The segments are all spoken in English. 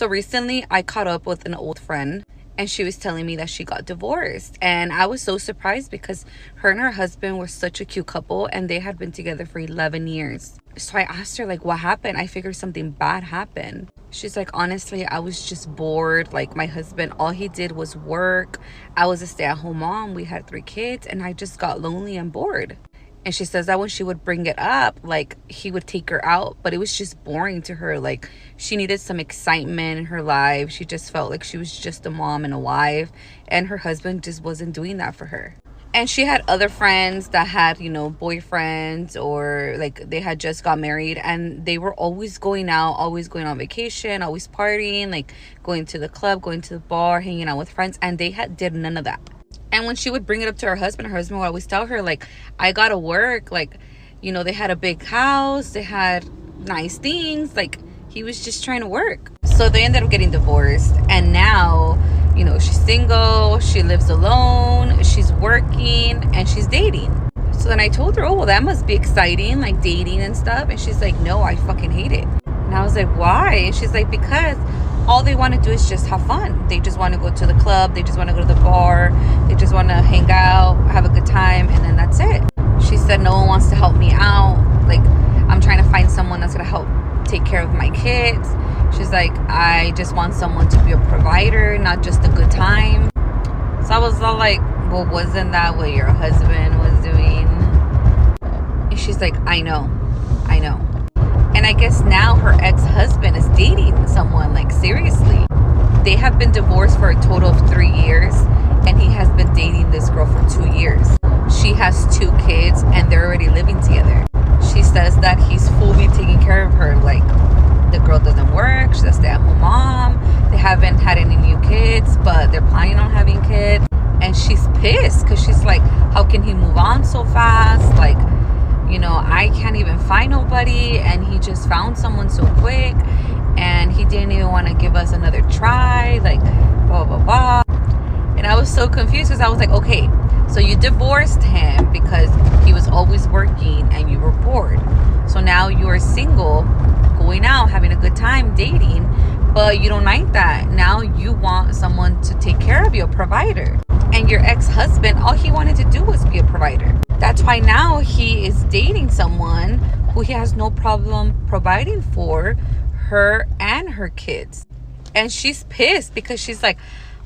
So recently I caught up with an old friend and she was telling me that she got divorced. And I was so surprised because her and her husband were such a cute couple and they had been together for 11 years. So I asked her, like, what happened? I figured something bad happened. She's like, honestly, I was just bored. Like, my husband, all he did was work. I was a stay-at-home mom. We had 3 kids and I just got lonely and bored. And she says that when she would bring it up, like, he would take her out, but it was just boring to her. Like, she needed some excitement in her life. She just felt like she was just a mom and a wife, and her husband just wasn't doing that for her. And she had other friends that had, boyfriends, or like they had just got married, and they were always going out, always going on vacation, always partying, like going to the club, going to the bar, hanging out with friends, and they did none of that. And when she would bring it up to her husband would always tell her, like, I gotta work. Like, they had a big house, they had nice things. Like, he was just trying to work. So they ended up getting divorced. And now, she's single, she lives alone, she's working, and she's dating. So then I told her, oh, well, that must be exciting, like dating and stuff. And she's like, no, I fucking hate it. And I was like, why? And she's like, because all they want to do is just have fun. They just want to go to the club. They just want to go to the bar. They just want to hang out, have a good time, and then that's it. She said, no one wants to help me out. Like, I'm trying to find someone that's going to help take care of my kids. She's like, I just want someone to be a provider, not just a good time. So I was all like, well, wasn't that what your husband was doing? And she's like, I know. And I guess now her ex-husband is dating someone, like, seriously. They have been divorced for a total of 3 years, and he has been dating this girl for 2 years. She has 2 kids, and they're already living together. She says that he's fully taking care of her. Like, the girl doesn't work, she's a stay-at-home mom. They haven't had any new kids, but they're planning on having kids. And she's pissed because she's like, how can he move on so fast? Like, I can't even find nobody, and he just found someone so quick, and he didn't even want to give us another try, like, blah, blah, blah. And I was so confused because I was like, okay, so you divorced him because he was always working and you were bored. So now you are single, going out, having a good time, dating, but you don't like that. Now you want someone to take care of you, a provider. And your ex-husband, all he wanted to do was be a provider. That's why now he is dating someone who he has no problem providing for her and her kids. And she's pissed because she's like,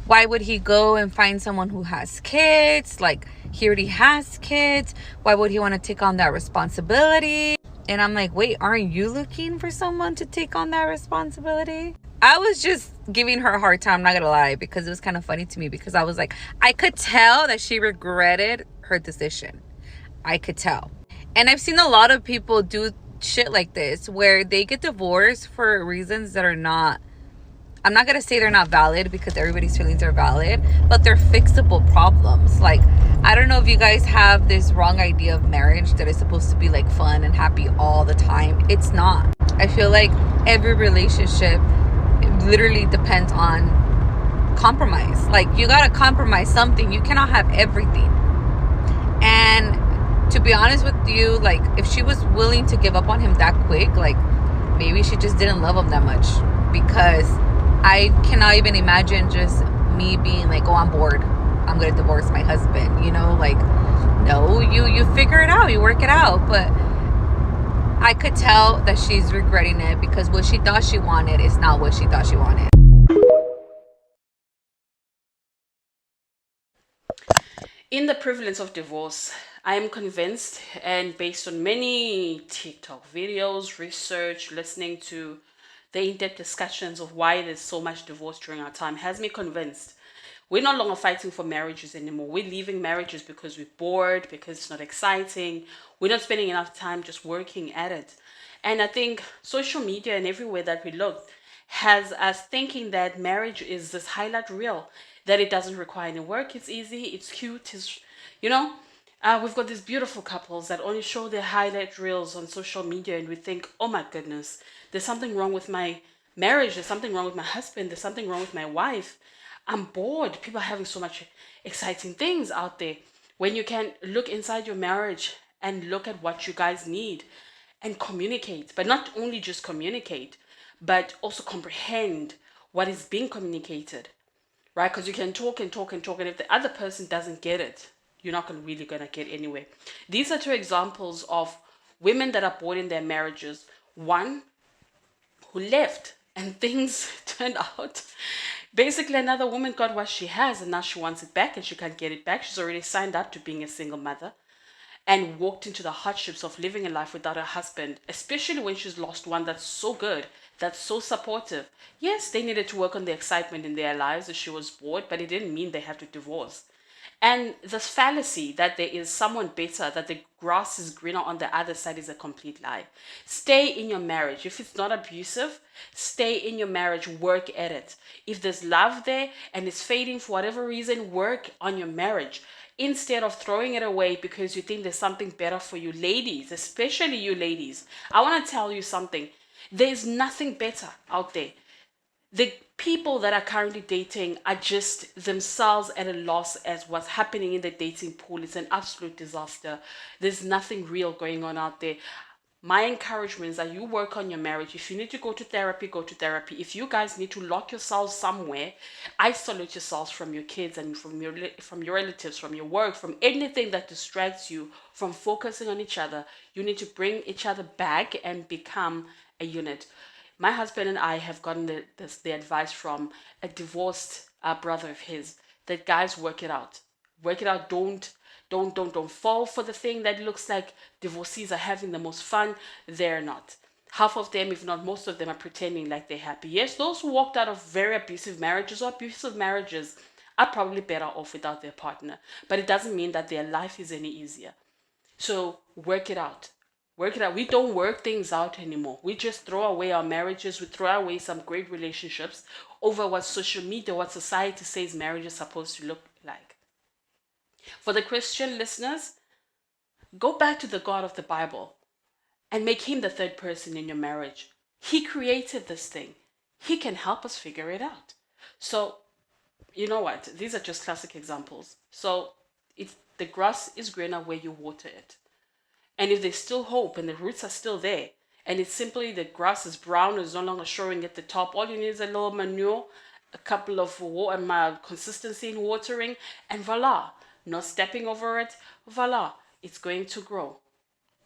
why would he go and find someone who has kids? Like, he already has kids. Why would he want to take on that responsibility? And I'm like, wait, aren't you looking for someone to take on that responsibility? I was just giving her a hard time, not gonna lie, because it was kind of funny to me, because I was like, I could tell that she regretted her decision. I could tell. And I've seen a lot of people do shit like this where they get divorced for reasons that are not, I'm not gonna say they're not valid, because everybody's feelings are valid, but they're fixable problems. Like, I don't know if you guys have this wrong idea of marriage that is supposed to be like fun and happy all the time. It's not. I feel like every relationship literally depends on compromise. Like, you gotta compromise something. You cannot have everything. And to be honest with you, like, if she was willing to give up on him that quick, like, maybe she just didn't love him that much. Because I cannot even imagine just me being like, oh, I'm bored, I'm gonna divorce my husband, like, no, you figure it out, you work it out. But I could tell that she's regretting it, because what she thought she wanted is not what she thought she wanted. In the prevalence of divorce, I am convinced, and based on many TikTok videos, research, listening to the in-depth discussions of why there's so much divorce during our time, has me convinced we're no longer fighting for marriages anymore. We're leaving marriages because we're bored, because it's not exciting. We're not spending enough time just working at it. And I think social media and everywhere that we look has us thinking that marriage is this highlight reel, that it doesn't require any work, it's easy, it's cute, you know, we've got these beautiful couples that only show their highlight reels on social media, and we think, oh my goodness, there's something wrong with my marriage, there's something wrong with my husband, there's something wrong with my wife. I'm bored. People are having so much exciting things out there. When you can look inside your marriage and look at what you guys need and communicate, but not only just communicate, but also comprehend what is being communicated, right? Because you can talk and talk and talk, and if the other person doesn't get it, you're not really going to get anywhere. These are two examples of women that are bored in their marriages. One who left and things turned out. Basically, another woman got what she has and now she wants it back and she can't get it back. She's already signed up to being a single mother and walked into the hardships of living a life without a husband, especially when she's lost one that's so good, that's so supportive. Yes, they needed to work on the excitement in their lives as she was bored, but it didn't mean they had to divorce. And this fallacy that there is someone better, that the grass is greener on the other side, is a complete lie. Stay in your marriage. If it's not abusive, stay in your marriage, work at it. If there's love there and it's fading for whatever reason, work on your marriage instead of throwing it away because you think there's something better for you. Ladies, especially you ladies, I want to tell you something. There's nothing better out there. The people that are currently dating are just themselves at a loss as what's happening in the dating pool. It's an absolute disaster. There's nothing real going on out there. My encouragement is that you work on your marriage. If you need to go to therapy, go to therapy. If you guys need to lock yourselves somewhere, isolate yourselves from your kids and from your relatives, from your work, from anything that distracts you from focusing on each other. You need to bring each other back and become a unit. My husband and I have gotten the advice from a divorced brother of his that guys work it out. Work it out. Don't fall for the thing that looks like divorcees are having the most fun. They're not. Half of them, if not most of them, are pretending like they're happy. Yes, those who walked out of very abusive marriages or abusive marriages are probably better off without their partner. But it doesn't mean that their life is any easier. So work it out. Work it out. We don't work things out anymore. We just throw away our marriages. We throw away some great relationships over what social media, what society says marriage is supposed to look like. For the Christian listeners, go back to the God of the Bible and make him the third person in your marriage. He created this thing. He can help us figure it out. So, you know what? These are just classic examples. So, the grass is greener where you water it. And if there's still hope and the roots are still there, and it's simply the grass is brown, is no longer showing at the top, all you need is a little manure, a couple of consistency in watering, and voila, not stepping over it, voila, it's going to grow.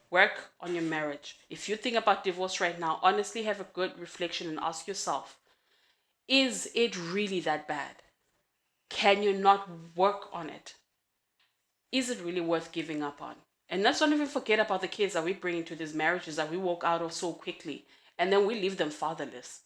Work on your marriage. If you think about divorce right now, honestly have a good reflection and ask yourself, is it really that bad? Can you not work on it? Is it really worth giving up on? And let's not even forget about the kids that we bring into these marriages that we walk out of so quickly, and then we leave them fatherless.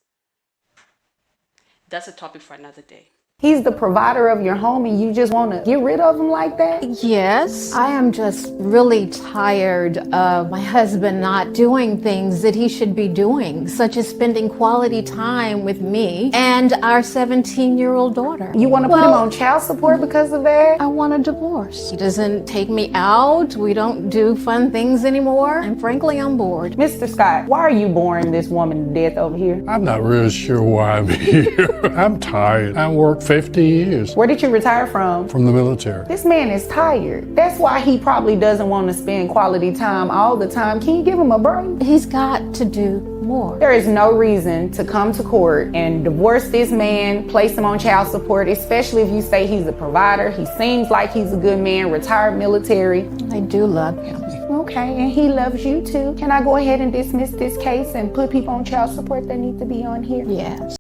That's a topic for another day. He's the provider of your home and you just want to get rid of him like that? Yes, I am just really tired of my husband not doing things that he should be doing, such as spending quality time with me and our 17-year-old daughter. You want to put him on child support because of that? I want a divorce. He doesn't take me out. We don't do fun things anymore. And frankly, I'm bored. Mr. Scott, why are you boring this woman to death over here? I'm not really sure why I'm here. I'm tired. I worked 50 years. Where did you retire from? From the military. This man is tired. That's why he probably doesn't want to spend quality time all the time. Can you give him a break? He's got to do more. There is no reason to come to court and divorce this man, place him on child support, especially if you say he's a provider. He seems like he's a good man, retired military. I do love him. Okay, and he loves you too. Can I go ahead and dismiss this case and put people on child support that need to be on here? Yes.